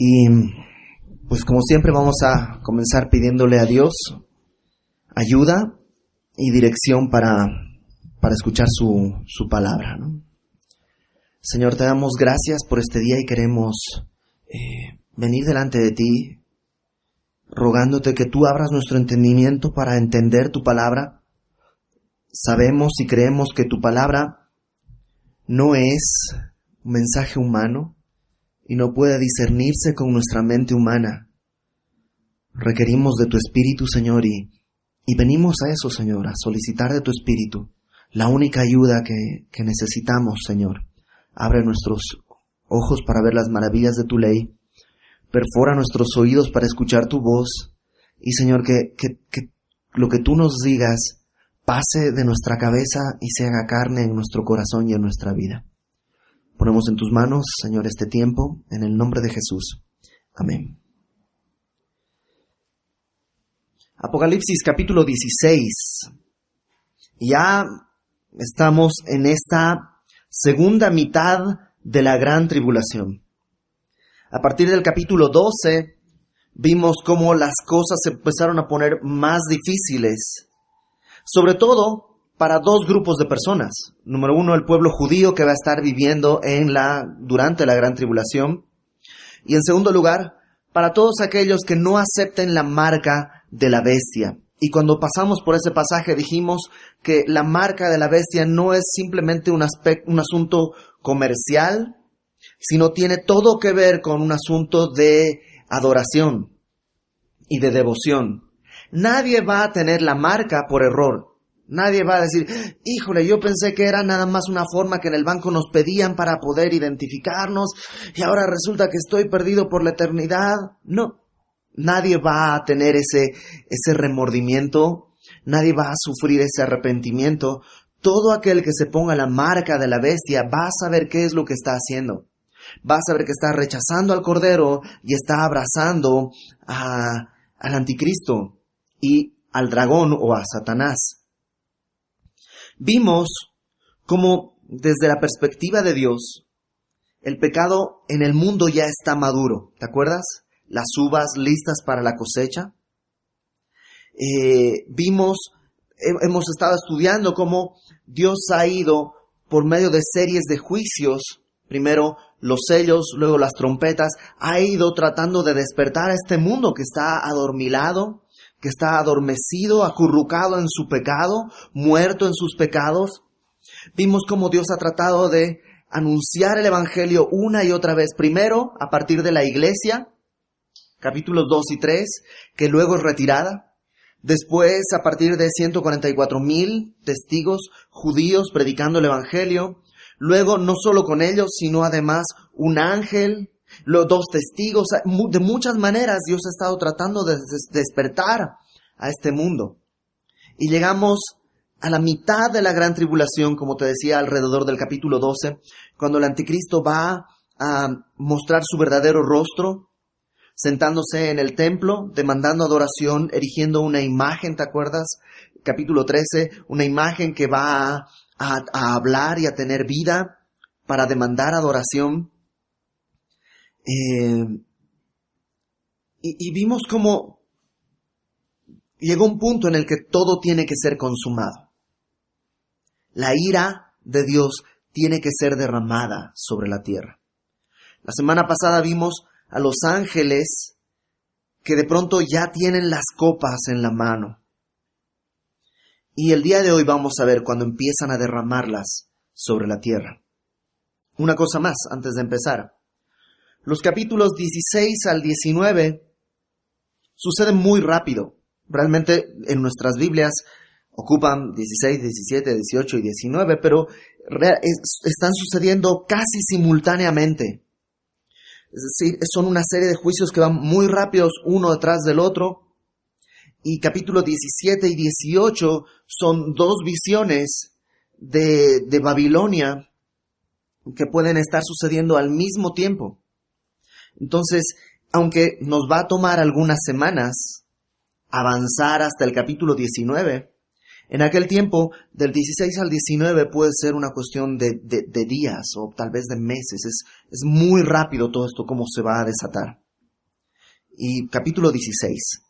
Y pues como siempre vamos a comenzar pidiéndole a Dios ayuda y dirección para escuchar su palabra, ¿no? Señor, te damos gracias por este día y queremos venir delante de ti rogándote que tú abras nuestro entendimiento para entender tu palabra. Sabemos y creemos que tu palabra no es un mensaje humano y no puede discernirse con nuestra mente humana. Requerimos de tu Espíritu, Señor, y venimos a eso, Señor, a solicitar de tu Espíritu la única ayuda que necesitamos, Señor. Abre nuestros ojos para ver las maravillas de tu ley, perfora nuestros oídos para escuchar tu voz, y, Señor, que lo que tú nos digas pase de nuestra cabeza y se haga carne en nuestro corazón y en nuestra vida. Ponemos en tus manos, Señor, este tiempo, en el nombre de Jesús. Amén. Apocalipsis capítulo 16. Ya estamos en esta segunda mitad de la gran tribulación. A partir del capítulo 12, vimos cómo las cosas se empezaron a poner más difíciles, sobre todo para dos grupos de personas. Número uno, el pueblo judío que va a estar viviendo durante la gran tribulación. Y en segundo lugar, para todos aquellos que no acepten la marca de la bestia. Y cuando pasamos por ese pasaje dijimos que la marca de la bestia no es simplemente un asunto comercial, sino tiene todo que ver con un asunto de adoración y de devoción. Nadie va a tener la marca por error. Nadie va a decir, híjole, yo pensé que era nada más una forma que en el banco nos pedían para poder identificarnos y ahora resulta que estoy perdido por la eternidad. No, nadie va a tener ese remordimiento, nadie va a sufrir ese arrepentimiento. Todo aquel que se ponga la marca de la bestia va a saber qué es lo que está haciendo. Va a saber que está rechazando al Cordero y está abrazando al Anticristo y al dragón o a Satanás. Vimos cómo desde la perspectiva de Dios, el pecado en el mundo ya está maduro. ¿Te acuerdas? Las uvas listas para la cosecha. Hemos estado estudiando cómo Dios ha ido por medio de series de juicios, primero los sellos, luego las trompetas, ha ido tratando de despertar a este mundo que está adormilado, que está adormecido, acurrucado en su pecado, muerto en sus pecados. Vimos cómo Dios ha tratado de anunciar el Evangelio una y otra vez. Primero, a partir de la iglesia, capítulos 2 y 3, que luego es retirada. Después, a partir de 144,000 testigos judíos predicando el Evangelio. Luego, no solo con ellos, sino además un ángel, los dos testigos. De muchas maneras Dios ha estado tratando de despertar a este mundo. Y llegamos a la mitad de la gran tribulación, como te decía, alrededor del capítulo 12, cuando el Anticristo va a mostrar su verdadero rostro, sentándose en el templo, demandando adoración, erigiendo una imagen, ¿te acuerdas? Capítulo 13, una imagen que va a hablar y a tener vida para demandar adoración. Y vimos cómo llegó un punto en el que todo tiene que ser consumado. La ira de Dios tiene que ser derramada sobre la tierra. La semana pasada vimos a los ángeles que de pronto ya tienen las copas en la mano. Y el día de hoy vamos a ver cuando empiezan a derramarlas sobre la tierra. Una cosa más antes de empezar. Los capítulos 16 al 19 suceden muy rápido. Realmente en nuestras Biblias ocupan 16, 17, 18 y 19, pero están sucediendo casi simultáneamente. Es decir, son una serie de juicios que van muy rápidos uno detrás del otro. Y capítulos 17 y 18 son dos visiones de Babilonia que pueden estar sucediendo al mismo tiempo. Entonces, aunque nos va a tomar algunas semanas avanzar hasta el capítulo 19, en aquel tiempo, del 16 al 19 puede ser una cuestión de días o tal vez de meses. Es muy rápido todo esto, cómo se va a desatar. y capítulo 16.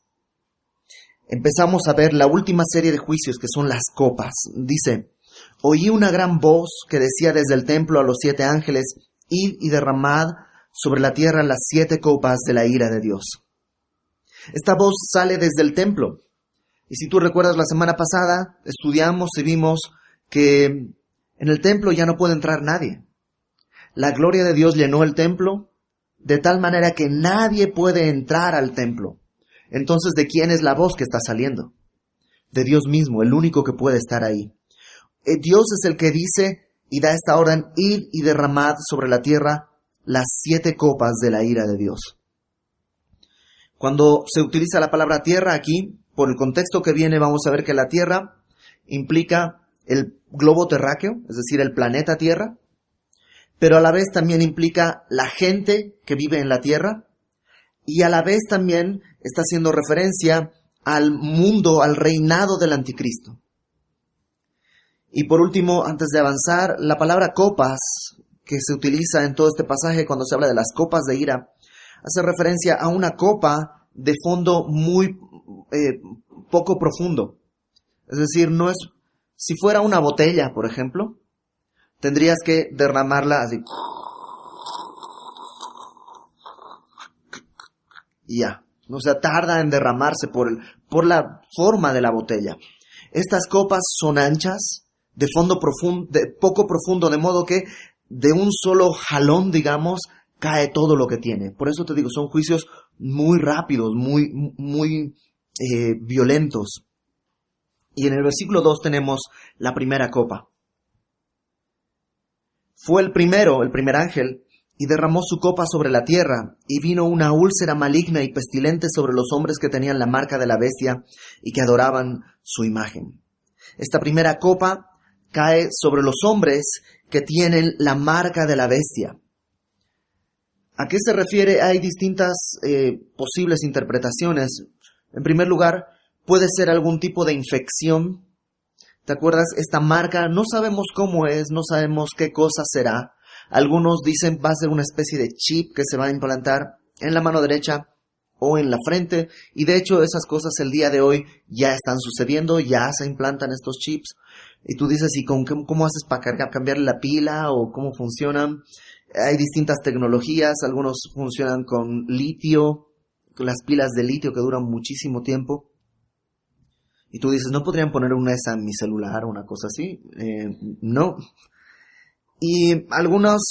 Empezamos a ver la última serie de juicios, que son las copas. Dice: oí una gran voz que decía desde el templo a los 7 ángeles: id y derramad sobre la tierra las 7 copas de la ira de Dios. Esta voz sale desde el templo. Y si tú recuerdas, la semana pasada estudiamos y vimos que en el templo ya no puede entrar nadie. La gloria de Dios llenó el templo de tal manera que nadie puede entrar al templo. Entonces, ¿de quién es la voz que está saliendo? De Dios mismo, el único que puede estar ahí. Dios es el que dice y da esta orden: id y derramad sobre la tierra las 7 copas de la ira de Dios. Cuando se utiliza la palabra tierra aquí, por el contexto que viene, vamos a ver que la tierra implica el globo terráqueo, es decir, el planeta Tierra, pero a la vez también implica la gente que vive en la tierra, y a la vez también está haciendo referencia al mundo, al reinado del anticristo. Y por último, antes de avanzar, la palabra copas, que se utiliza en todo este pasaje cuando se habla de las copas de ira, hace referencia a una copa de fondo muy poco profundo. Es decir, no es, si fuera una botella, por ejemplo, tendrías que derramarla así. Y ya. O sea, tarda en derramarse por la forma de la botella. Estas copas son anchas, de fondo profundo, de poco profundo, de modo que de un solo jalón, digamos, cae todo lo que tiene. Por eso te digo, son juicios muy rápidos, muy violentos. Y en el versículo 2 tenemos la primera copa. Fue el primer ángel, y derramó su copa sobre la tierra, y vino una úlcera maligna y pestilente sobre los hombres que tenían la marca de la bestia y que adoraban su imagen. Esta primera copa cae sobre los hombres que tienen la marca de la bestia. ¿A qué se refiere? Hay distintas posibles interpretaciones. En primer lugar, puede ser algún tipo de infección. ¿Te acuerdas? Esta marca, no sabemos cómo es, no sabemos qué cosa será. Algunos dicen va a ser una especie de chip que se va a implantar en la mano derecha o en la frente. Y de hecho esas cosas el día de hoy ya están sucediendo, ya se implantan estos chips. Y tú dices, ¿y cómo haces para cambiarle la pila o cómo funcionan? Hay distintas tecnologías, algunos funcionan con litio, con las pilas de litio que duran muchísimo tiempo. Y tú dices, ¿no podrían poner una esa en mi celular o una cosa así? No. Y algunos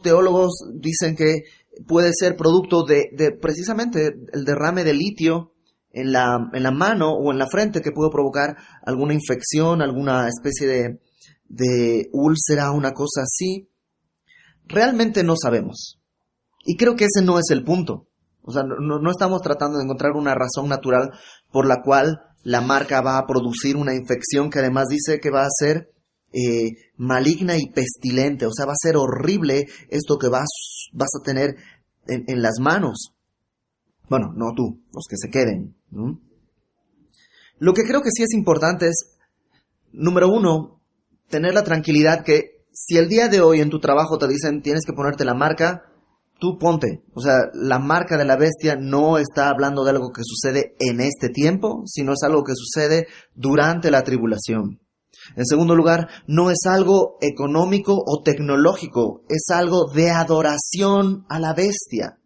teólogos dicen que puede ser producto de precisamente el derrame de litio en la mano o en la frente, que puede provocar alguna infección, alguna especie de úlcera, una cosa así. Realmente no sabemos. Y creo que ese no es el punto. O sea, no estamos tratando de encontrar una razón natural por la cual la marca va a producir una infección que además dice que va a ser maligna y pestilente. O sea, va a ser horrible esto que vas a tener en las manos. Bueno, no tú, los que se queden, ¿no? Lo que creo que sí es importante es, número 1, tener la tranquilidad que si el día de hoy en tu trabajo te dicen tienes que ponerte la marca, tú ponte. O sea, la marca de la bestia no está hablando de algo que sucede en este tiempo, sino es algo que sucede durante la tribulación. En segundo lugar, no es algo económico o tecnológico, es algo de adoración a la bestia.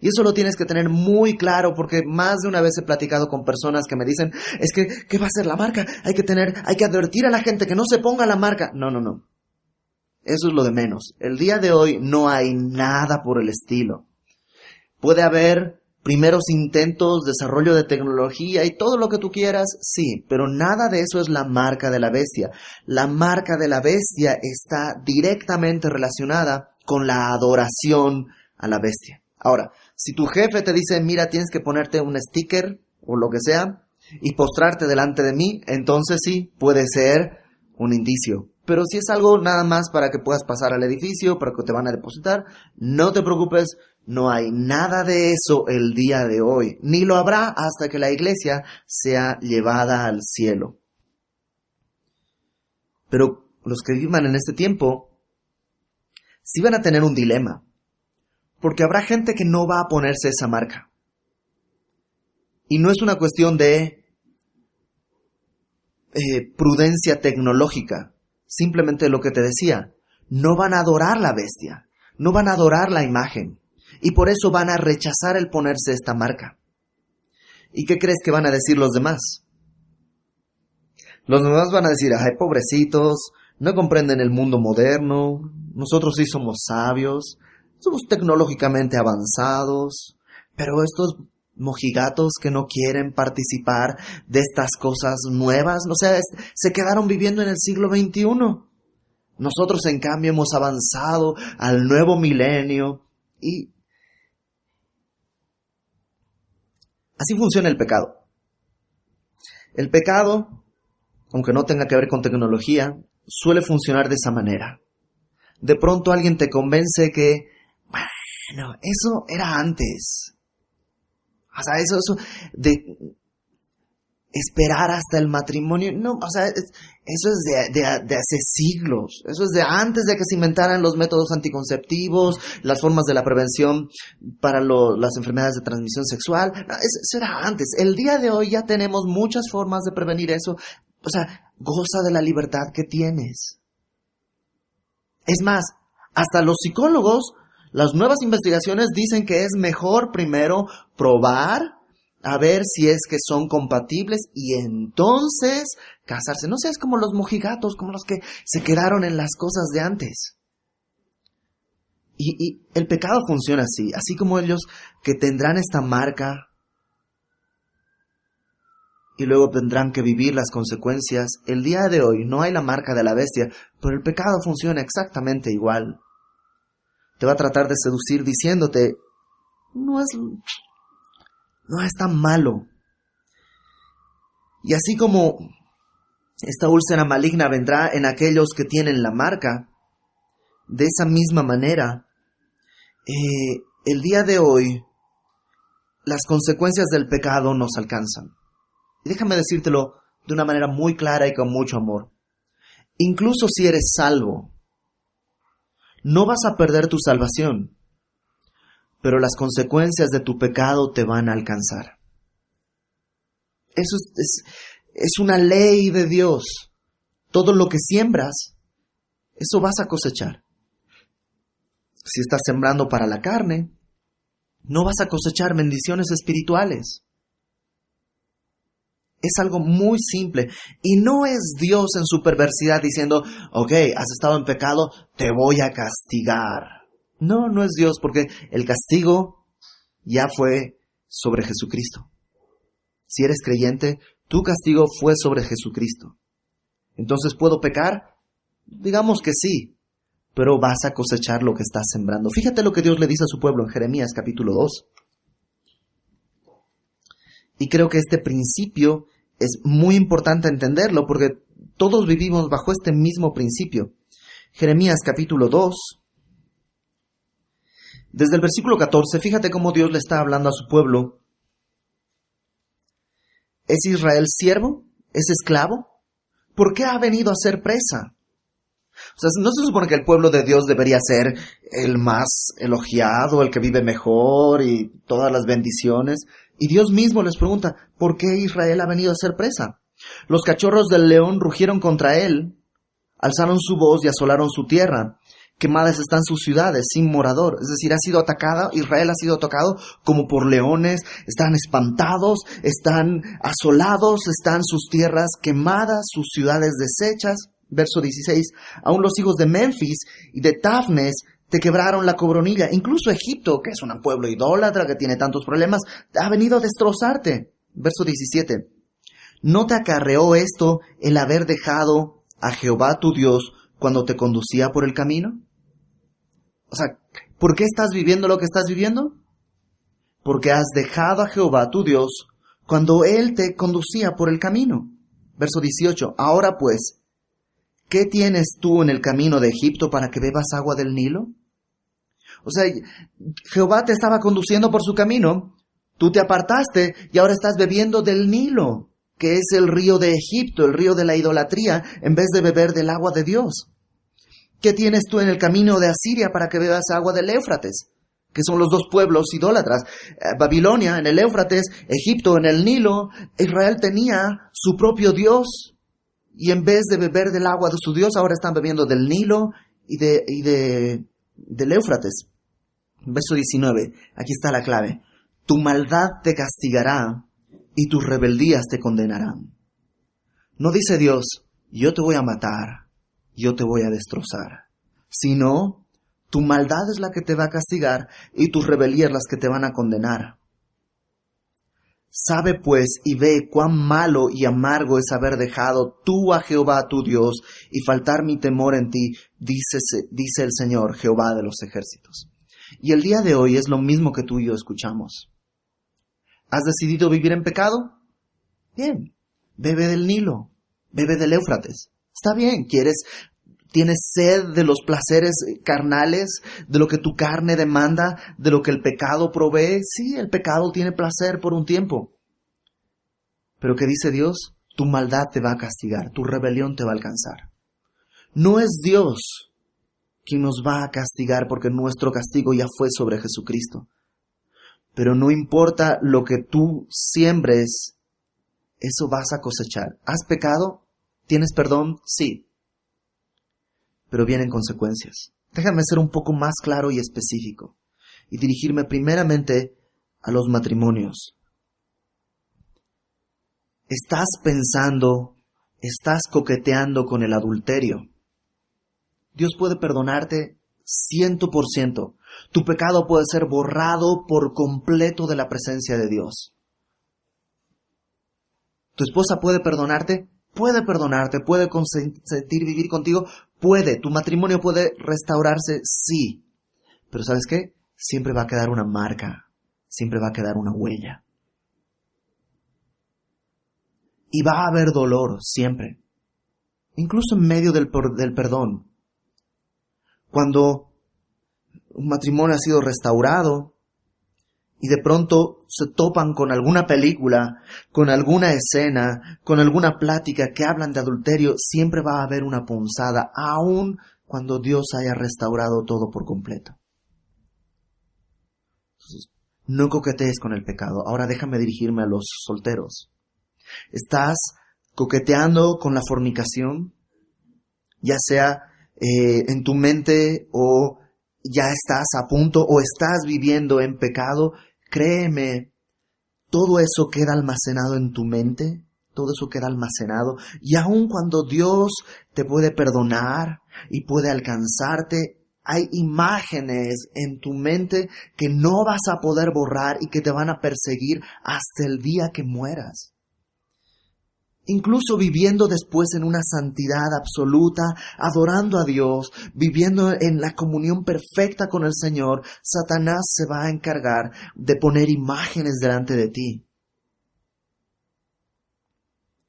Y eso lo tienes que tener muy claro, porque más de una vez he platicado con personas que me dicen, es que, ¿qué va a ser la marca? Hay que advertir a la gente que no se ponga la marca. No. Eso es lo de menos. El día de hoy no hay nada por el estilo. Puede haber primeros intentos, desarrollo de tecnología y todo lo que tú quieras, sí, pero nada de eso es la marca de la bestia. La marca de la bestia está directamente relacionada con la adoración a la bestia. Ahora, si tu jefe te dice, mira, tienes que ponerte un sticker o lo que sea y postrarte delante de mí, entonces sí, puede ser un indicio. Pero si es algo nada más para que puedas pasar al edificio, para que te van a depositar, no te preocupes, no hay nada de eso el día de hoy, ni lo habrá hasta que la iglesia sea llevada al cielo. Pero los que vivan en este tiempo sí van a tener un dilema, Porque habrá gente que no va a ponerse esa marca. Y no es una cuestión de prudencia tecnológica. Simplemente lo que te decía, no van a adorar la bestia, no van a adorar la imagen. Y por eso van a rechazar el ponerse esta marca. ¿Y qué crees que van a decir los demás? Los demás van a decir, ay, pobrecitos, no comprenden el mundo moderno, nosotros sí somos sabios, somos tecnológicamente avanzados, pero estos mojigatos que no quieren participar de estas cosas nuevas, o sea, se quedaron viviendo en el siglo XXI. Nosotros, en cambio, hemos avanzado al nuevo milenio y así funciona el pecado. El pecado, aunque no tenga que ver con tecnología, suele funcionar de esa manera. De pronto alguien te convence que, bueno, eso era antes. O sea, eso de esperar hasta el matrimonio, no, o sea, eso es de hace siglos. Eso es de antes de que se inventaran los métodos anticonceptivos, las formas de la prevención para las enfermedades de transmisión sexual. No, eso era antes. El día de hoy ya tenemos muchas formas de prevenir eso. O sea, goza de la libertad que tienes. Es más, hasta los psicólogos, las nuevas investigaciones dicen que es mejor primero probar a ver si es que son compatibles y entonces casarse. No seas como los mojigatos, como los que se quedaron en las cosas de antes. Y el pecado funciona así como ellos que tendrán esta marca y luego tendrán que vivir las consecuencias. El día de hoy no hay la marca de la bestia, pero el pecado funciona exactamente igual. Te va a tratar de seducir diciéndote, no es tan malo. Y así como esta úlcera maligna vendrá en aquellos que tienen la marca, de esa misma manera, el día de hoy, las consecuencias del pecado nos alcanzan. Y déjame decírtelo de una manera muy clara y con mucho amor. Incluso si eres salvo, no vas a perder tu salvación, pero las consecuencias de tu pecado te van a alcanzar. Eso es una ley de Dios. Todo lo que siembras, eso vas a cosechar. Si estás sembrando para la carne, no vas a cosechar bendiciones espirituales. Es algo muy simple. Y no es Dios en su perversidad diciendo, ok, has estado en pecado, te voy a castigar. No, no es Dios, porque el castigo ya fue sobre Jesucristo. Si eres creyente, tu castigo fue sobre Jesucristo. Entonces, ¿puedo pecar? Digamos que sí, pero vas a cosechar lo que estás sembrando. Fíjate lo que Dios le dice a su pueblo en Jeremías capítulo 2. Y creo que este principio es muy importante entenderlo porque todos vivimos bajo este mismo principio. Jeremías capítulo 2. Desde el versículo 14, fíjate cómo Dios le está hablando a su pueblo. ¿Es Israel siervo? ¿Es esclavo? ¿Por qué ha venido a ser presa? O sea, ¿no se supone que el pueblo de Dios debería ser el más elogiado, el que vive mejor y todas las bendiciones? Y Dios mismo les pregunta, ¿por qué Israel ha venido a ser presa? Los cachorros del león rugieron contra él, alzaron su voz y asolaron su tierra. Quemadas están sus ciudades, sin morador. Es decir, ha sido atacada, Israel ha sido atacado como por leones, están espantados, están asolados, están sus tierras quemadas, sus ciudades deshechas. Verso 16, aún los hijos de Memphis y de Tafnes te quebraron la cobronilla. Incluso Egipto, que es un pueblo idólatra que tiene tantos problemas, ha venido a destrozarte. Verso 17, ¿no te acarreó esto el haber dejado a Jehová tu Dios cuando te conducía por el camino? O sea, ¿por qué estás viviendo lo que estás viviendo? Porque has dejado a Jehová tu Dios cuando Él te conducía por el camino. Verso 18, ahora pues, ¿qué tienes tú en el camino de Egipto para que bebas agua del Nilo? O sea, Jehová te estaba conduciendo por su camino, tú te apartaste y ahora estás bebiendo del Nilo, que es el río de Egipto, el río de la idolatría, en vez de beber del agua de Dios. ¿Qué tienes tú en el camino de Asiria para que bebas agua del Éufrates? que son los dos pueblos idólatras. Babilonia en el Éufrates, Egipto en el Nilo. Israel tenía su propio Dios y en vez de beber del agua de su Dios, ahora están bebiendo del Nilo y del Éufrates. Verso 19, aquí está la clave. Tu maldad te castigará y tus rebeldías te condenarán. No dice Dios, yo te voy a matar, yo te voy a destrozar, sino tu maldad es la que te va a castigar y tus rebelías las que te van a condenar. Sabe pues y ve cuán malo y amargo es haber dejado tú a Jehová tu Dios y faltar mi temor en ti, dice el Señor, Jehová de los ejércitos. Y el día de hoy es lo mismo que tú y yo escuchamos. ¿Has decidido vivir en pecado? Bien, bebe del Nilo, bebe del Éufrates. Está bien, tienes sed de los placeres carnales, de lo que tu carne demanda, de lo que el pecado provee. Sí, el pecado tiene placer por un tiempo. Pero ¿qué dice Dios? Tu maldad te va a castigar, tu rebelión te va a alcanzar. No es Dios quien nos va a castigar porque nuestro castigo ya fue sobre Jesucristo. Pero no importa lo que tú siembres, eso vas a cosechar. ¿Has pecado? ¿Tienes perdón? Sí. Pero vienen consecuencias. Déjame ser un poco más claro y específico y dirigirme primeramente a los matrimonios. Estás coqueteando con el adulterio. Dios puede perdonarte 100%. Tu pecado puede ser borrado por completo de la presencia de Dios. ¿Tu esposa puede perdonarte? Puede perdonarte, puede consentir vivir contigo, puede. Tu matrimonio puede restaurarse, sí. Pero ¿sabes qué? Siempre va a quedar una marca, siempre va a quedar una huella. Y va a haber dolor, siempre. Incluso en medio del perdón. Cuando un matrimonio ha sido restaurado y de pronto se topan con alguna película, con alguna escena, con alguna plática que hablan de adulterio, siempre va a haber una punzada, aun cuando Dios haya restaurado todo por completo. Entonces, no coquetees con el pecado. Ahora déjame dirigirme a los solteros. ¿Estás coqueteando con la fornicación? Ya sea en tu mente o ya estás a punto o estás viviendo en pecado. Créeme, todo eso queda almacenado en tu mente, todo eso queda almacenado. Y aun cuando Dios te puede perdonar y puede alcanzarte, hay imágenes en tu mente que no vas a poder borrar y que te van a perseguir hasta el día que mueras. Incluso viviendo después en una santidad absoluta, adorando a Dios, viviendo en la comunión perfecta con el Señor, Satanás se va a encargar de poner imágenes delante de ti.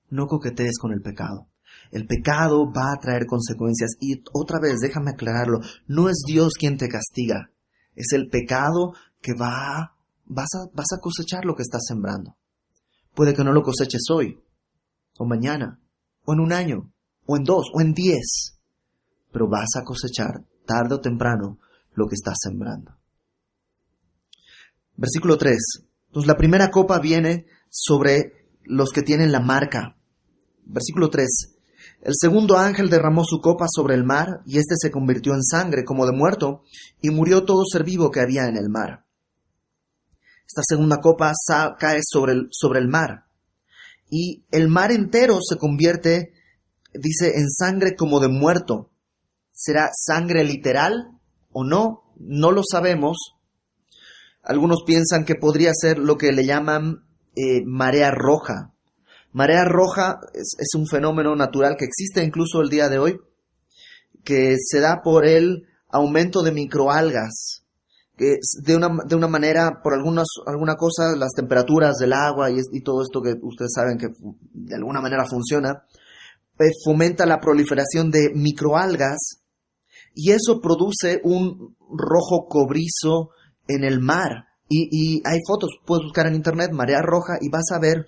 No coquetees con el pecado. El pecado va a traer consecuencias y otra vez, déjame aclararlo, no es Dios quien te castiga, es el pecado que vas a cosechar lo que estás sembrando. Puede que no lo coseches hoy, o mañana, o en un año, o en 2, o en 10. Pero vas a cosechar, tarde o temprano, lo que estás sembrando. Versículo 3. Entonces la primera copa viene sobre los que tienen la marca. Versículo 3. El segundo ángel derramó su copa sobre el mar, y éste se convirtió en sangre como de muerto, y murió todo ser vivo que había en el mar. Esta segunda copa cae sobre el mar. Y el mar entero se convierte, dice, en sangre como de muerto. ¿Será sangre literal o no? No lo sabemos. Algunos piensan que podría ser lo que le llaman marea roja. Marea roja es un fenómeno natural que existe incluso el día de hoy, que se da por el aumento de microalgas. Que de una manera, por alguna cosa, las temperaturas del agua y todo esto que ustedes saben que de alguna manera funciona, fomenta la proliferación de microalgas y eso produce un rojo cobrizo en el mar. Y hay fotos, puedes buscar en internet, marea roja, y vas a ver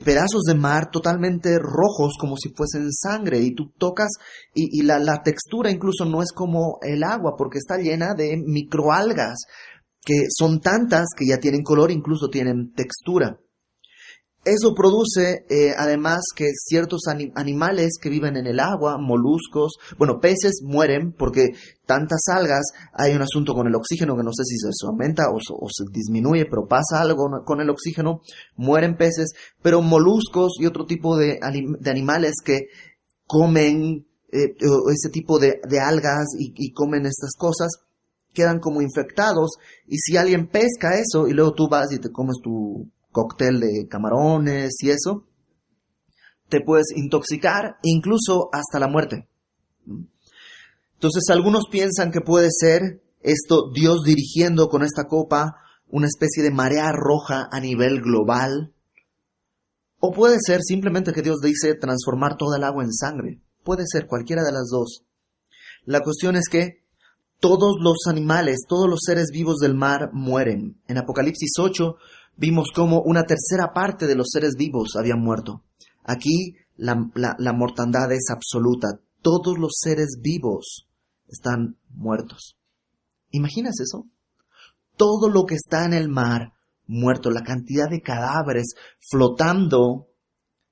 pedazos de mar totalmente rojos como si fuesen sangre, y tú tocas y la textura incluso no es como el agua porque está llena de microalgas que son tantas que ya tienen color, incluso tienen textura. Eso produce además que ciertos animales que viven en el agua, moluscos, bueno, peces mueren porque tantas algas, hay un asunto con el oxígeno que no sé si se aumenta o se disminuye, pero pasa algo con el oxígeno, mueren peces, pero moluscos y otro tipo de animales que comen ese tipo de algas y comen estas cosas, quedan como infectados, y si alguien pesca eso y luego tú vas y te comes tu cóctel de camarones y eso, te puedes intoxicar, incluso hasta la muerte. Entonces algunos piensan que puede ser esto Dios dirigiendo con esta copa una especie de marea roja a nivel global, o puede ser simplemente que Dios dice transformar toda el agua en sangre. Puede ser cualquiera de las dos. La cuestión es que todos los animales, todos los seres vivos del mar mueren. En Apocalipsis 8 vimos cómo una tercera parte de los seres vivos habían muerto. Aquí la mortandad es absoluta. Todos los seres vivos están muertos. ¿Imaginas eso? Todo lo que está en el mar muerto, la cantidad de cadáveres flotando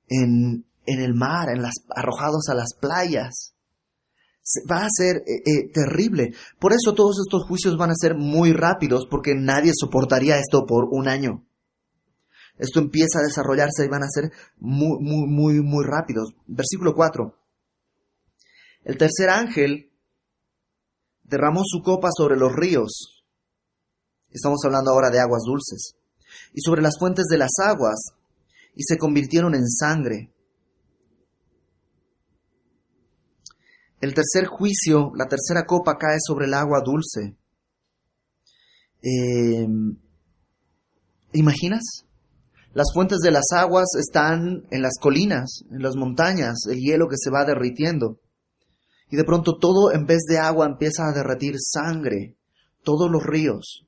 en el mar, arrojados a las playas. Va a ser terrible. Por eso todos estos juicios van a ser muy rápidos, porque nadie soportaría esto por un año. Esto empieza a desarrollarse y van a ser muy rápidos. Versículo 4. El tercer ángel derramó su copa sobre los ríos. Estamos hablando ahora de aguas dulces. Y sobre las fuentes de las aguas, y se convirtieron en sangre. El tercer juicio, la tercera copa cae sobre el agua dulce. ¿Imaginas? Las fuentes de las aguas están en las colinas, en las montañas, el hielo que se va derritiendo. Y de pronto todo, en vez de agua, empieza a derretir sangre. Todos los ríos,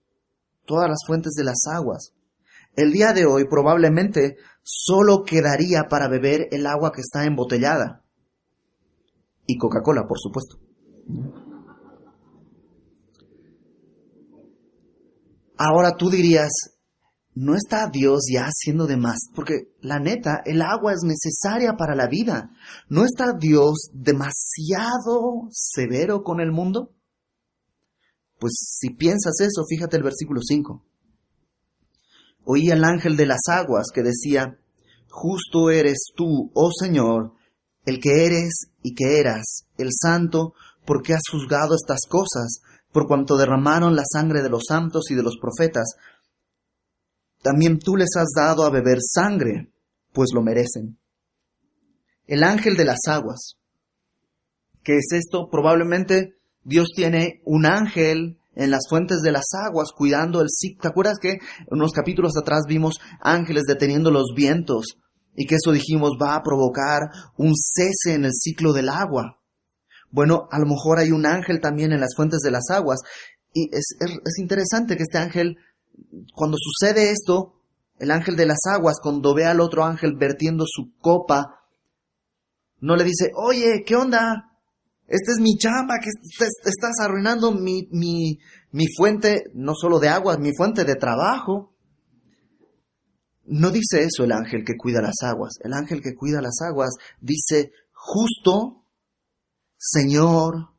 todas las fuentes de las aguas. El día de hoy probablemente solo quedaría para beber el agua que está embotellada. Y Coca-Cola, por supuesto. Ahora tú dirías, ¿no está Dios ya haciendo de más? Porque la neta, el agua es necesaria para la vida. ¿No está Dios demasiado severo con el mundo? Pues si piensas eso, fíjate el versículo 5. Oí al ángel de las aguas que decía, justo eres tú, oh Señor, el que eres y que eras, el santo, porque has juzgado estas cosas, por cuanto derramaron la sangre de los santos y de los profetas. También tú les has dado a beber sangre, pues lo merecen. El ángel de las aguas. ¿Qué es esto? Probablemente Dios tiene un ángel en las fuentes de las aguas cuidando el ciclo. ¿Te acuerdas que unos capítulos atrás vimos ángeles deteniendo los vientos? Y que eso dijimos va a provocar un cese en el ciclo del agua. Bueno, a lo mejor hay un ángel también en las fuentes de las aguas. Y es interesante que este ángel, cuando sucede esto, el ángel de las aguas, cuando ve al otro ángel vertiendo su copa, no le dice, oye, ¿qué onda? Esta es mi chamba, que estás arruinando mi fuente, no solo de agua, mi fuente de trabajo. No dice eso el ángel que cuida las aguas. El ángel que cuida las aguas dice, justo, Señor,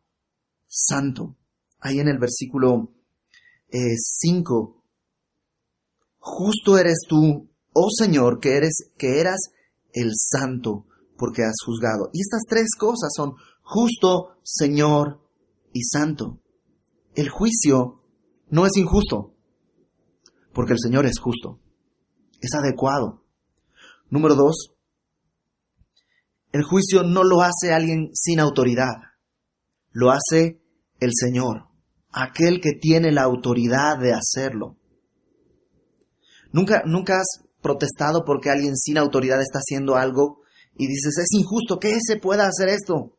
santo. Ahí en el versículo 5. Justo eres tú, oh Señor, que eras el santo, porque has juzgado. Y estas tres cosas son justo, Señor y santo. El juicio no es injusto, porque el Señor es justo. Es adecuado. Número 2. El juicio no lo hace alguien sin autoridad. Lo hace el Señor, aquel que tiene la autoridad de hacerlo. ¿Nunca has protestado porque alguien sin autoridad está haciendo algo y dices, es injusto que ese pueda hacer esto?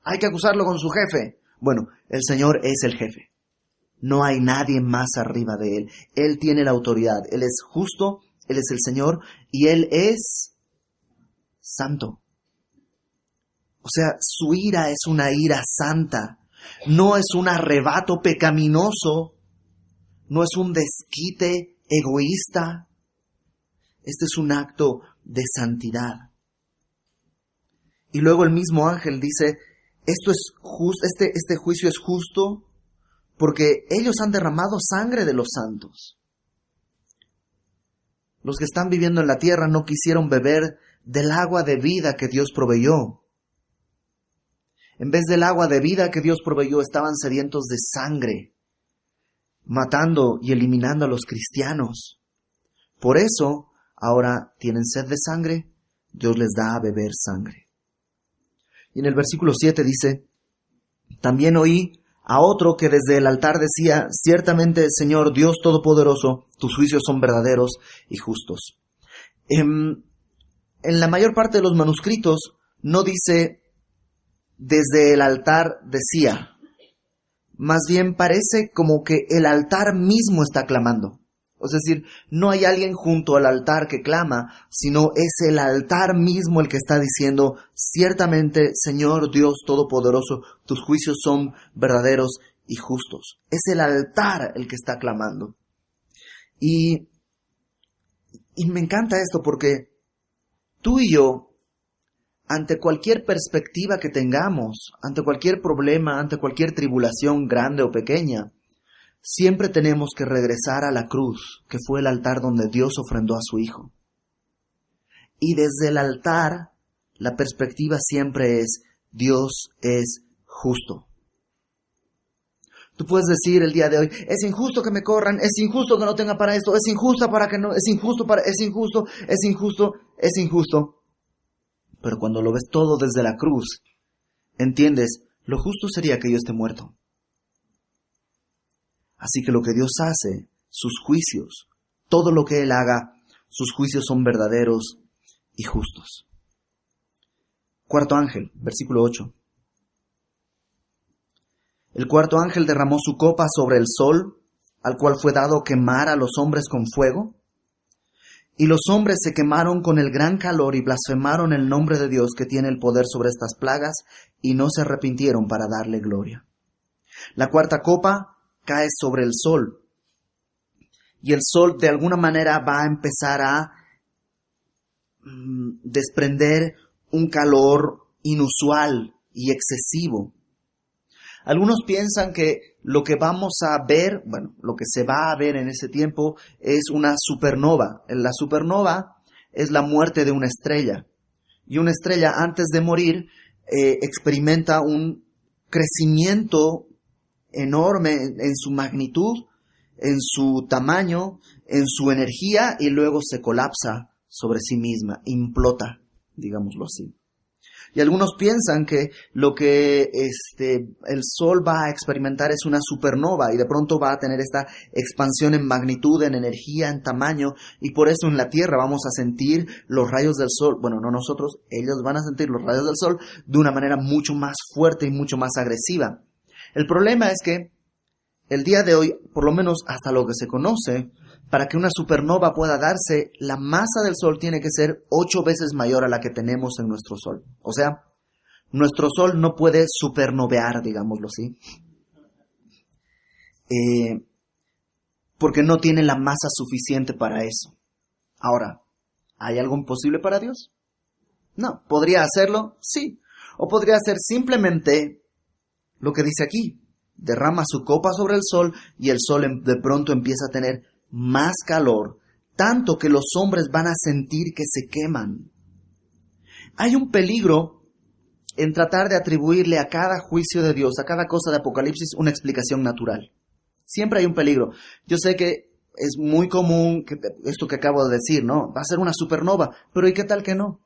Hay que acusarlo con su jefe. Bueno, el Señor es el jefe. No hay nadie más arriba de Él. Él tiene la autoridad. Él es justo, Él es el Señor y Él es santo. O sea, su ira es una ira santa. No es un arrebato pecaminoso. No es un desquite egoísta. Este es un acto de santidad. Y luego el mismo ángel dice, este juicio es justo porque ellos han derramado sangre de los santos. Los que están viviendo en la tierra no quisieron beber del agua de vida que Dios proveyó. En vez del agua de vida que Dios proveyó, estaban sedientos de sangre, matando y eliminando a los cristianos. Por eso, ahora tienen sed de sangre, Dios les da a beber sangre. Y en el versículo 7 dice, también oí a otro que desde el altar decía, ciertamente, Señor Dios Todopoderoso, tus juicios son verdaderos y justos. En la mayor parte de los manuscritos no dice, desde el altar decía. Más bien parece como que el altar mismo está clamando. Es decir, no hay alguien junto al altar que clama, sino es el altar mismo el que está diciendo, ciertamente, Señor Dios Todopoderoso, tus juicios son verdaderos y justos. Es el altar el que está clamando. Y me encanta esto porque tú y yo, ante cualquier perspectiva que tengamos, ante cualquier problema, ante cualquier tribulación grande o pequeña, siempre tenemos que regresar a la cruz, que fue el altar donde Dios ofrendó a su Hijo. Y desde el altar, la perspectiva siempre es, Dios es justo. Tú puedes decir el día de hoy, es injusto que me corran, es injusto que no tenga para esto, es injusto para que no, es injusto para, es injusto, es injusto, es injusto. Pero cuando lo ves todo desde la cruz, entiendes, lo justo sería que yo esté muerto. Así que lo que Dios hace, sus juicios, todo lo que Él haga, sus juicios son verdaderos y justos. Cuarto ángel, versículo 8. El cuarto ángel derramó su copa sobre el sol, al cual fue dado quemar a los hombres con fuego. Y los hombres se quemaron con el gran calor y blasfemaron el nombre de Dios que tiene el poder sobre estas plagas y no se arrepintieron para darle gloria. La cuarta copa cae sobre el sol y el sol de alguna manera va a empezar a desprender un calor inusual y excesivo. Algunos piensan que lo que vamos a ver, lo que se va a ver en ese tiempo es una supernova. La supernova es la muerte de una estrella. Y una estrella antes de morir experimenta un crecimiento enorme en su magnitud, en su tamaño, en su energía y luego se colapsa sobre sí misma, implota, digámoslo así. Y algunos piensan que lo que el Sol va a experimentar es una supernova y de pronto va a tener esta expansión en magnitud, en energía, en tamaño, y por eso en la Tierra vamos a sentir los rayos del Sol. Bueno, no nosotros, ellos van a sentir los rayos del Sol de una manera mucho más fuerte y mucho más agresiva. El problema es que el día de hoy, por lo menos hasta lo que se conoce, para que una supernova pueda darse, la masa del Sol tiene que ser 8 veces mayor a la que tenemos en nuestro Sol. O sea, nuestro Sol no puede supernovear, digámoslo así, porque no tiene la masa suficiente para eso. Ahora, ¿hay algo imposible para Dios? No. ¿Podría hacerlo? Sí. O podría hacer simplemente lo que dice aquí. Derrama su copa sobre el Sol y el Sol de pronto empieza a tener más calor, tanto que los hombres van a sentir que se queman. Hay un peligro en tratar de atribuirle a cada juicio de Dios, a cada cosa de Apocalipsis, una explicación natural. Siempre hay un peligro. Yo sé que es muy común esto que acabo de decir, ¿no? Va a ser una supernova, pero ¿y qué tal que no?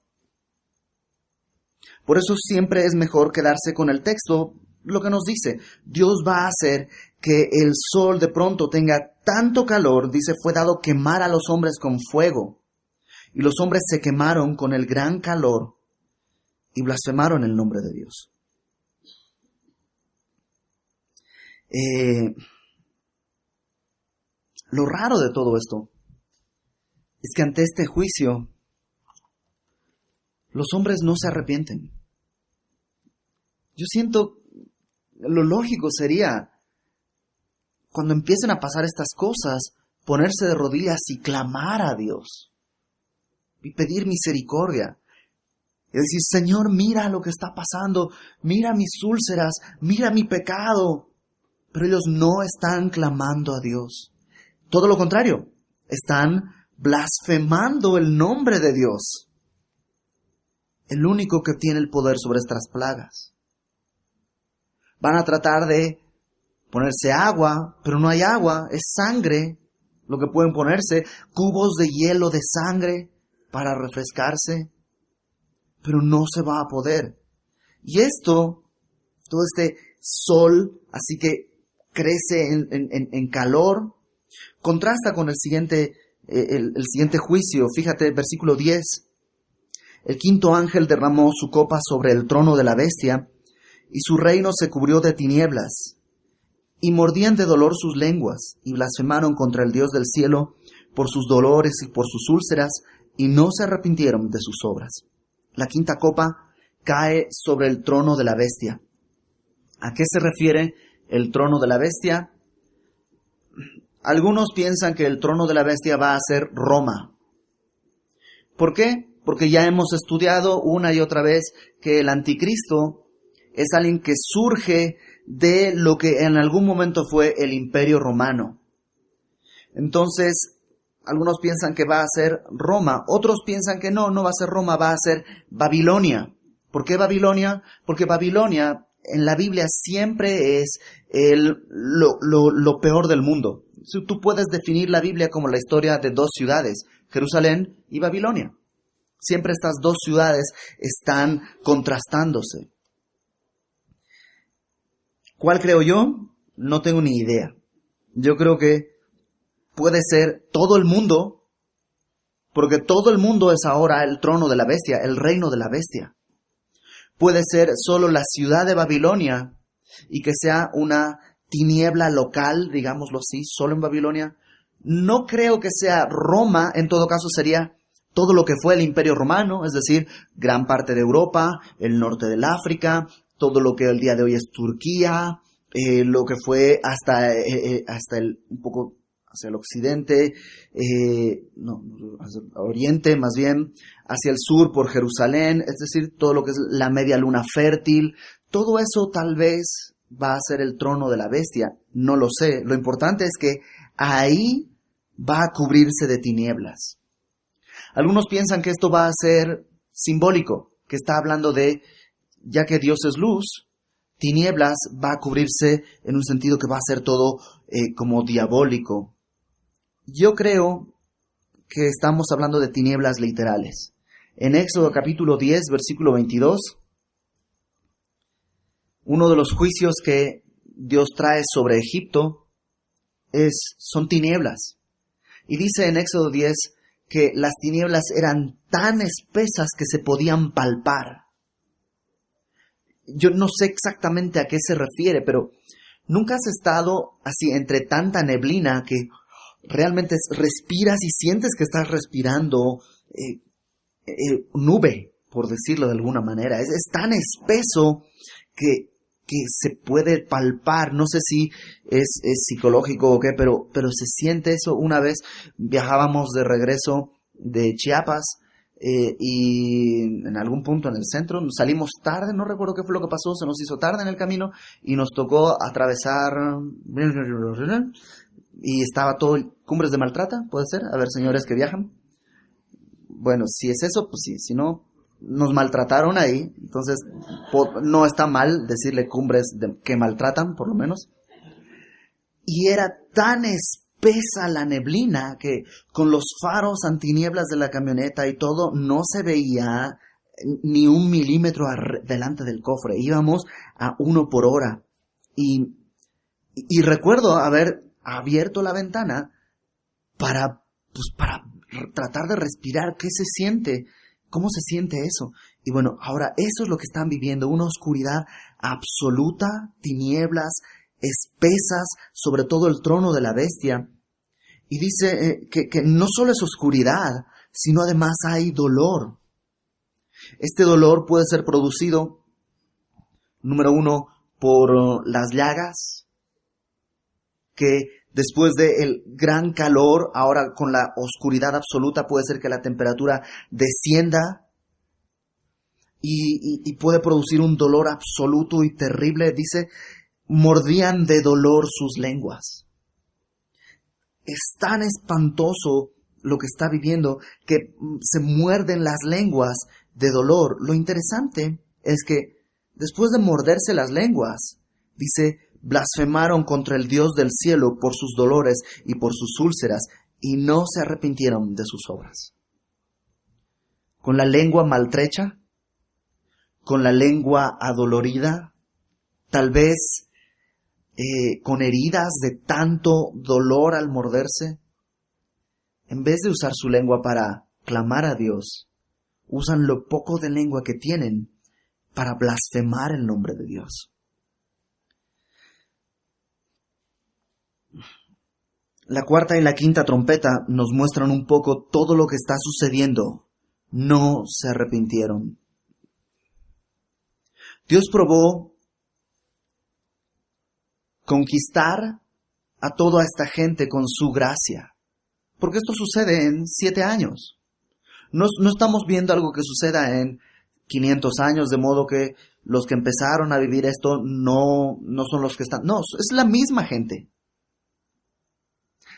Por eso siempre es mejor quedarse con el texto, lo que nos dice. Dios va a hacer que el sol de pronto tenga tanto calor, dice, fue dado quemar a los hombres con fuego. Y los hombres se quemaron con el gran calor y blasfemaron el nombre de Dios. Lo raro de todo esto es que ante este juicio, los hombres no se arrepienten. Yo siento, lo lógico sería, cuando empiecen a pasar estas cosas, ponerse de rodillas y clamar a Dios. Y pedir misericordia. Y decir, Señor, mira lo que está pasando. Mira mis úlceras. Mira mi pecado. Pero ellos no están clamando a Dios. Todo lo contrario. Están blasfemando el nombre de Dios. El único que tiene el poder sobre estas plagas. Van a tratar de ponerse agua, pero no hay agua, es sangre lo que pueden ponerse, cubos de hielo de sangre para refrescarse, pero no se va a poder. Y esto, todo este sol, así que crece en calor, contrasta con el siguiente juicio. Fíjate, versículo 10. El quinto ángel derramó su copa sobre el trono de la bestia, y su reino se cubrió de tinieblas. Y mordían de dolor sus lenguas, y blasfemaron contra el Dios del cielo por sus dolores y por sus úlceras, y no se arrepintieron de sus obras. La quinta copa cae sobre el trono de la bestia. ¿A qué se refiere el trono de la bestia? Algunos piensan que el trono de la bestia va a ser Roma. ¿Por qué? Porque ya hemos estudiado una y otra vez que el anticristo es alguien que surge de lo que en algún momento fue el Imperio Romano. Entonces, algunos piensan que va a ser Roma, otros piensan que no va a ser Roma, va a ser Babilonia. ¿Por qué Babilonia? Porque Babilonia en la Biblia siempre es lo peor del mundo. Tú puedes definir la Biblia como la historia de dos ciudades, Jerusalén y Babilonia. Siempre estas dos ciudades están contrastándose. ¿Cuál creo yo? No tengo ni idea. Yo creo que puede ser todo el mundo, porque todo el mundo es ahora el trono de la bestia, el reino de la bestia. Puede ser solo la ciudad de Babilonia y que sea una tiniebla local, digámoslo así, solo en Babilonia. No creo que sea Roma, en todo caso sería todo lo que fue el Imperio Romano, es decir, gran parte de Europa, el norte del África, todo lo que el día de hoy es Turquía, lo que fue hasta un poco hacia el occidente, hacia el oriente más bien, hacia el sur por Jerusalén, es decir, todo lo que es la media luna fértil, todo eso tal vez va a ser el trono de la bestia, no lo sé. Lo importante es que ahí va a cubrirse de tinieblas. Algunos piensan que esto va a ser simbólico, que está hablando de, ya que Dios es luz, tinieblas va a cubrirse en un sentido que va a ser todo como diabólico. Yo creo que estamos hablando de tinieblas literales. En Éxodo capítulo 10, versículo 22, uno de los juicios que Dios trae sobre Egipto son tinieblas. Y dice en Éxodo 10 que las tinieblas eran tan espesas que se podían palpar. Yo no sé exactamente a qué se refiere, pero ¿nunca has estado así entre tanta neblina que realmente respiras y sientes que estás respirando nube, por decirlo de alguna manera? Es tan espeso que se puede palpar. No sé si es psicológico o qué, pero se siente eso. Una vez viajábamos de regreso de Chiapas y en algún punto en el centro salimos tarde, no recuerdo qué fue lo que pasó, se nos hizo tarde en el camino y nos tocó atravesar y estaba todo Cumbres de Maltrata, puede ser, a ver, señores que viajan. Bueno, si es eso, pues sí, si no, nos maltrataron ahí, entonces no está mal decirle cumbres que maltratan, por lo menos. Y era tan espesa la neblina que con los faros antinieblas de la camioneta y todo no se veía ni 1 milímetro delante del cofre. Íbamos a 1 por hora. Y recuerdo haber abierto la ventana para tratar de respirar. ¿Qué se siente? ¿Cómo se siente eso? Y bueno, ahora eso es lo que están viviendo, una oscuridad absoluta, tinieblas espesas sobre todo el trono de la bestia. Y dice que no solo es oscuridad, sino además hay dolor. Este dolor puede ser producido, número uno, por las llagas, que después del gran calor, ahora con la oscuridad absoluta, puede ser que la temperatura descienda y puede producir un dolor absoluto y terrible. Dice, mordían de dolor sus lenguas. Es tan espantoso lo que está viviendo que se muerden las lenguas de dolor. Lo interesante es que después de morderse las lenguas, dice, blasfemaron contra el Dios del cielo por sus dolores y por sus úlceras, y no se arrepintieron de sus obras. Con la lengua maltrecha, con la lengua adolorida, tal vez con heridas de tanto dolor al morderse, en vez de usar su lengua para clamar a Dios, usan lo poco de lengua que tienen para blasfemar el nombre de Dios. La cuarta y la quinta trompeta nos muestran un poco todo lo que está sucediendo. No se arrepintieron. Dios probó conquistar a toda esta gente con su gracia. Porque esto sucede en 7 años. No estamos viendo algo que suceda en 500 años, de modo que los que empezaron a vivir esto no son los que están. No, es la misma gente.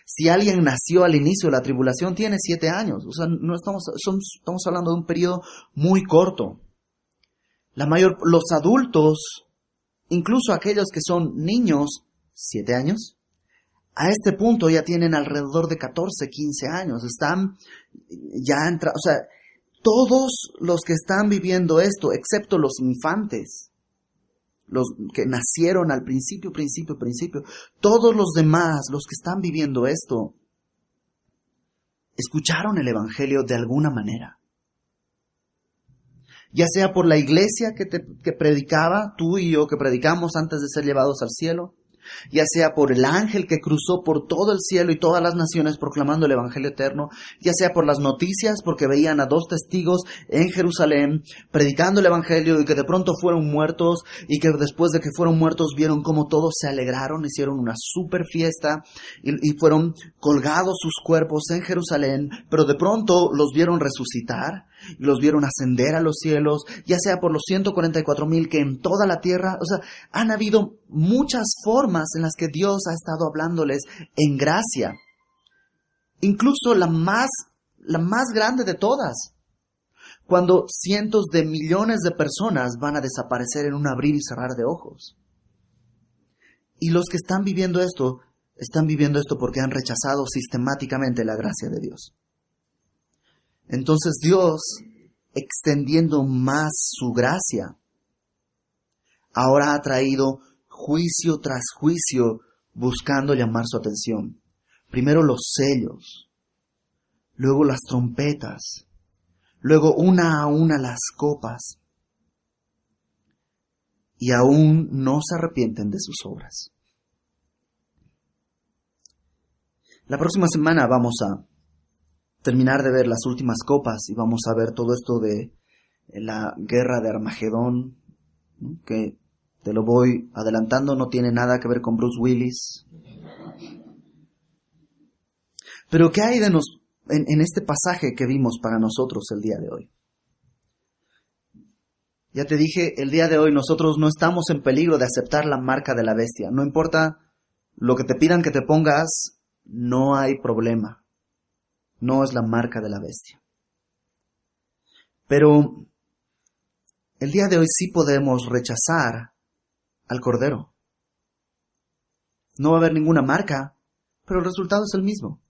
Si alguien nació al inicio de la tribulación, tiene 7 años. O sea, no estamos hablando de un periodo muy corto. Los adultos, incluso aquellos que son niños, 7 años, a este punto ya tienen alrededor de 14, 15 años. Están ya o sea, todos los que están viviendo esto, excepto los infantes, los que nacieron al principio, todos los demás, los que están viviendo esto, escucharon el Evangelio de alguna manera. Ya sea por la iglesia que predicaba, tú y yo que predicamos antes de ser llevados al cielo, ya sea por el ángel que cruzó por todo el cielo y todas las naciones proclamando el Evangelio eterno, ya sea por las noticias porque veían a 2 testigos en Jerusalén predicando el Evangelio y que de pronto fueron muertos y que después de que fueron muertos vieron cómo todos se alegraron, hicieron una super fiesta y fueron colgados sus cuerpos en Jerusalén, pero de pronto los vieron resucitar y los vieron ascender a los cielos, ya sea por los 144,000 que en toda la tierra, o sea, han habido muchas formas en las que Dios ha estado hablándoles en gracia. Incluso la más grande de todas, cuando cientos de millones de personas van a desaparecer en un abrir y cerrar de ojos. Y los que están viviendo esto porque han rechazado sistemáticamente la gracia de Dios. Entonces Dios, extendiendo más su gracia, ahora ha traído juicio tras juicio buscando llamar su atención. Primero los sellos, luego las trompetas, luego una a una las copas, y aún no se arrepienten de sus obras. La próxima semana vamos a terminar de ver las últimas copas y vamos a ver todo esto de la guerra de Armagedón, ¿no? Que te lo voy adelantando, no tiene nada que ver con Bruce Willis. Pero ¿qué hay en este pasaje que vimos para nosotros el día de hoy? Ya te dije, el día de hoy nosotros no estamos en peligro de aceptar la marca de la bestia. No importa lo que te pidan que te pongas, no hay problema. No es la marca de la bestia. Pero el día de hoy sí podemos rechazar al Cordero. No va a haber ninguna marca, pero el resultado es el mismo.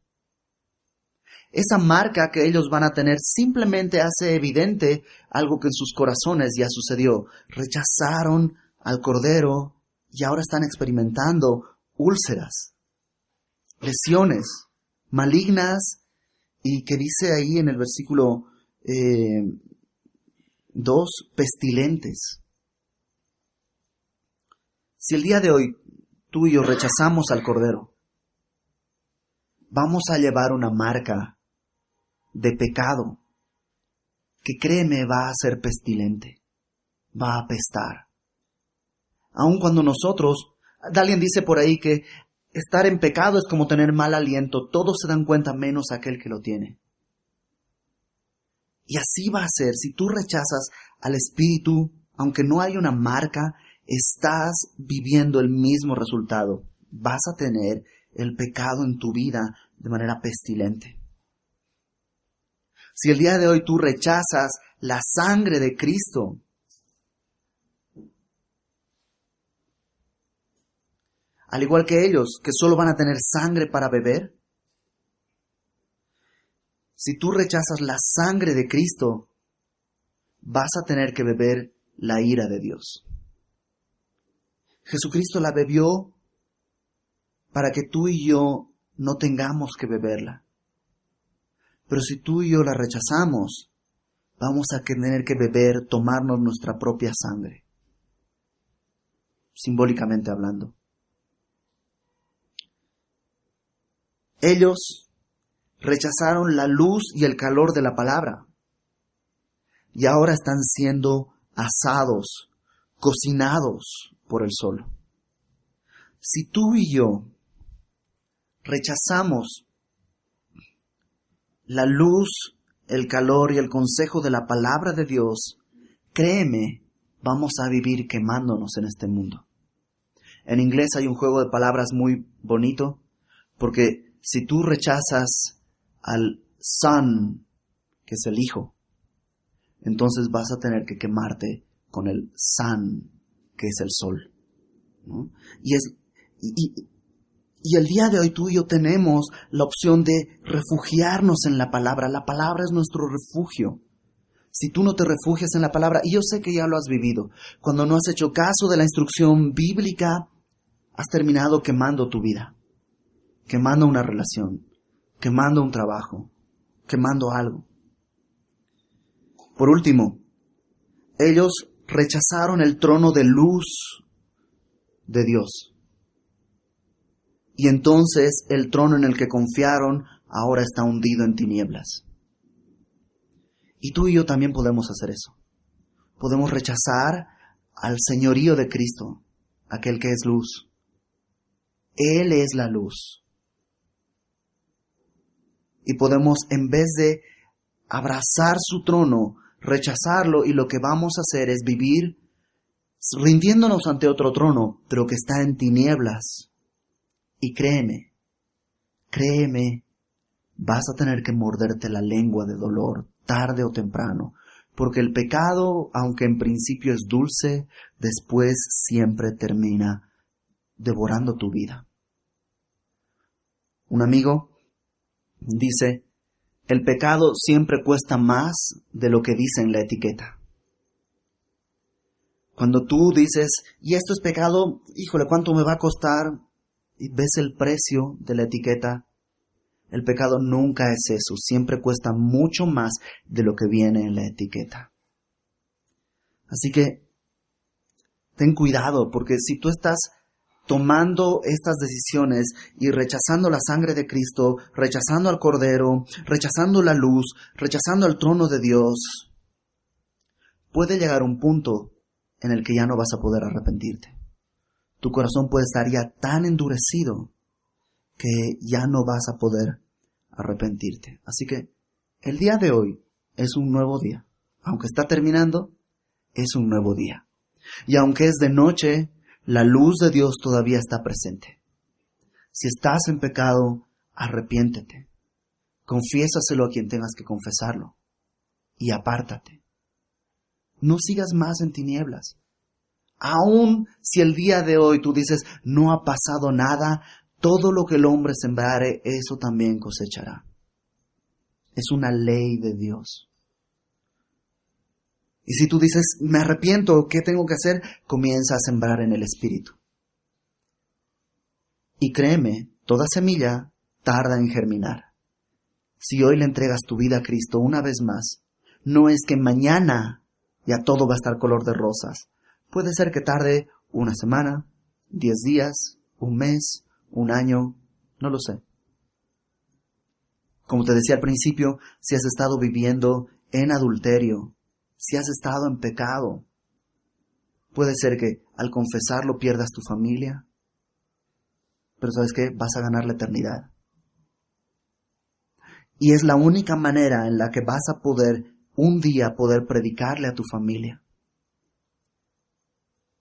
Esa marca que ellos van a tener simplemente hace evidente algo que en sus corazones ya sucedió. Rechazaron al Cordero y ahora están experimentando úlceras, lesiones malignas y que dice ahí en el versículo 2, pestilentes. Si el día de hoy tú y yo rechazamos al Cordero, vamos a llevar una marca de pecado que, créeme, va a ser pestilente, va a apestar. Aun cuando nosotros, alguien dice por ahí que estar en pecado es como tener mal aliento, todos se dan cuenta menos aquel que lo tiene. Y así va a ser, si tú rechazas al Espíritu, aunque no hay una marca, estás viviendo el mismo resultado. Vas a tener el pecado en tu vida de manera pestilente. Si el día de hoy tú rechazas la sangre de Cristo, al igual que ellos, que solo van a tener sangre para beber, si tú rechazas la sangre de Cristo, vas a tener que beber la ira de Dios. Jesucristo la bebió para que tú y yo no tengamos que beberla. Pero si tú y yo la rechazamos, vamos a tener que beber, tomarnos nuestra propia sangre, simbólicamente hablando. Ellos rechazaron la luz y el calor de la palabra y ahora están siendo asados, cocinados por el sol. Si tú y yo rechazamos la luz, el calor y el consejo de la palabra de Dios, créeme, vamos a vivir quemándonos en este mundo. En inglés hay un juego de palabras muy bonito, porque si tú rechazas al sun, que es el hijo, entonces vas a tener que quemarte con el sun, que es el sol, ¿no? Y el día de hoy tú y yo tenemos la opción de refugiarnos en la palabra. La palabra es nuestro refugio. Si tú no te refugias en la palabra, y yo sé que ya lo has vivido, cuando no has hecho caso de la instrucción bíblica, has terminado quemando tu vida, quemando una relación, quemando un trabajo, quemando algo. Por último, ellos rechazaron el trono de luz de Dios. Y entonces el trono en el que confiaron ahora está hundido en tinieblas. Y tú y yo también podemos hacer eso. Podemos rechazar al señorío de Cristo, aquel que es luz. Él es la luz. Y podemos, en vez de abrazar su trono, rechazarlo, y lo que vamos a hacer es vivir rindiéndonos ante otro trono, pero que está en tinieblas. Y créeme, vas a tener que morderte la lengua de dolor, tarde o temprano, porque el pecado, aunque en principio es dulce, después siempre termina devorando tu vida. Un amigo dice, el pecado siempre cuesta más de lo que dice en la etiqueta. Cuando tú dices, y esto es pecado, híjole, ¿cuánto me va a costar? Y ves el precio de la etiqueta, el pecado nunca es eso, siempre cuesta mucho más de lo que viene en la etiqueta. Así que ten cuidado, porque si tú estás tomando estas decisiones y rechazando la sangre de Cristo, rechazando al Cordero, rechazando la luz, rechazando el trono de Dios, puede llegar un punto en el que ya no vas a poder arrepentirte. Tu corazón puede estar ya tan endurecido que ya no vas a poder arrepentirte. Así que el día de hoy es un nuevo día. Aunque está terminando, es un nuevo día. Y aunque es de noche, la luz de Dios todavía está presente. Si estás en pecado, arrepiéntete. Confiésaselo a quien tengas que confesarlo. Y apártate. No sigas más en tinieblas. Aún si el día de hoy tú dices, no ha pasado nada, todo lo que el hombre sembrare, eso también cosechará. Es una ley de Dios. Y si tú dices, me arrepiento, ¿qué tengo que hacer? Comienza a sembrar en el Espíritu. Y créeme, toda semilla tarda en germinar. Si hoy le entregas tu vida a Cristo una vez más, no es que mañana ya todo va a estar color de rosas. Puede ser que tarde una semana, 10 días, un mes, un año, no lo sé. Como te decía al principio, si has estado viviendo en adulterio, si has estado en pecado, puede ser que al confesarlo pierdas tu familia, pero ¿sabes qué? Vas a ganar la eternidad. Y es la única manera en la que vas a poder un día poder predicarle a tu familia.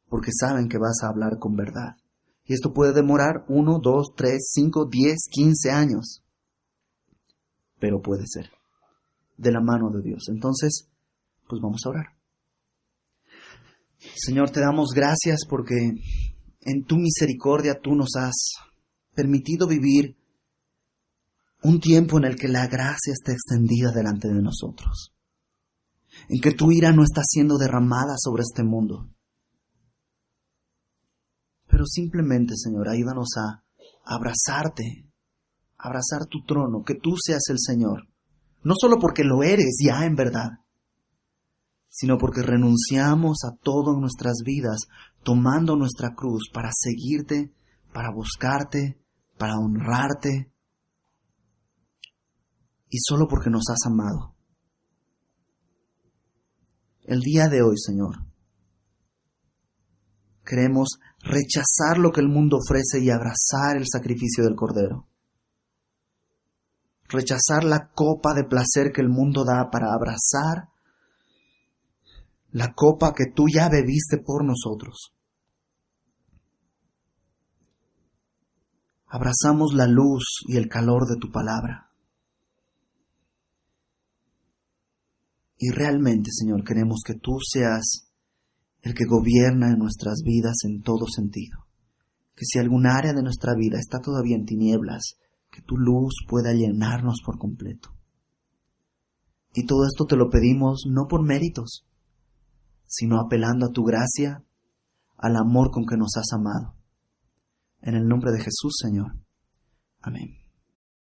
Porque saben que vas a hablar con verdad. Y esto puede demorar 1, 2, 3, 5, 10, 15 años. Pero puede ser. De la mano de Dios. Entonces, pues vamos a orar. Señor, te damos gracias porque en tu misericordia tú nos has permitido vivir un tiempo en el que la gracia está extendida delante de nosotros. En que tu ira no está siendo derramada sobre este mundo. Pero simplemente, Señor, ayúdanos a abrazarte, a abrazar tu trono, que tú seas el Señor. No solo porque lo eres ya en verdad, sino porque renunciamos a todo en nuestras vidas, tomando nuestra cruz para seguirte, para buscarte, para honrarte, y solo porque nos has amado. El día de hoy, Señor, queremos rechazar lo que el mundo ofrece y abrazar el sacrificio del Cordero. Rechazar la copa de placer que el mundo da para abrazar la copa que tú ya bebiste por nosotros. Abrazamos la luz y el calor de tu palabra. Y realmente, Señor, queremos que tú seas el que gobierna en nuestras vidas en todo sentido. Que si algún área de nuestra vida está todavía en tinieblas, que tu luz pueda llenarnos por completo. Y todo esto te lo pedimos no por méritos, sino apelando a tu gracia, al amor con que nos has amado. En el nombre de Jesús, Señor. Amén.